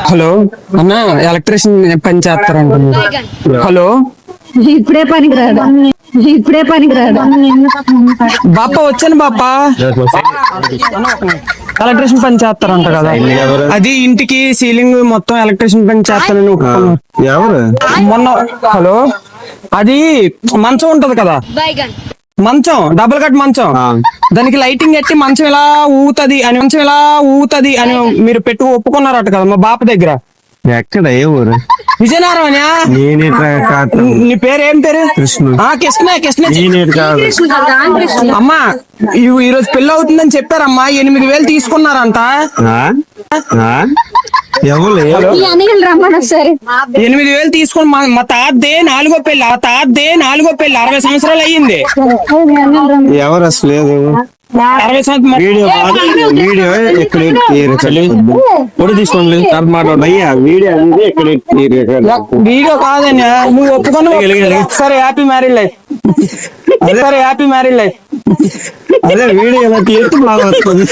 Hello అన్న, electrician పని చేస్తారంట. హలో, ఇప్పుడే పనికి రాదు బాపా వచ్చాను బాపా. ఎలక్ట్రీషియన్ పని చేస్తారంట కదా, అది ఇంటికి సీలింగ్ మొత్తం ఎలక్ట్రీషియన్ పని చేస్తానని ఒప్పుకున్నాను. ఎవరు మొన్న హలో, అది మంచం ఉంటది కదా, మంచం డబుల్ కట్ మంచం, దానికి లైటింగ్ ఎట్టి మంచం ఇలా ఊగుతది అని మీరు పెట్టి ఒప్పుకున్నారట కదా మా బాప దగ్గర. ఎక్కడ ఏ ఊరు? విజయనగరం. నీ పేరు ఏం పేరు? కృష్ణ. కృష్ణ కాదు అమ్మా, ఈ రోజు పెళ్లి అవుతుందని చెప్పారమ్మా. 8,000 తీసుకున్నారంట. ఎవరు? 8,000 తీసుకుని మా తాతదే 4వ పెళ్లి. 60 సంవత్సరాలు అయ్యింది. ఎవరు అసలు లేదు? 60 సంవత్సరాలు వీడియో ఎక్కడ పొడి తీసుకోండి మాట్లాడయ్యా. వీడియో అనేది ఎక్కడ వీడియో కాదని నువ్వు ఒప్పుకున్నావు. సరే, హ్యాపీ మ్యారీడ్ లైఫ్. అదే వీడియో ఎలా తీస్తే బాగా వస్తుంది.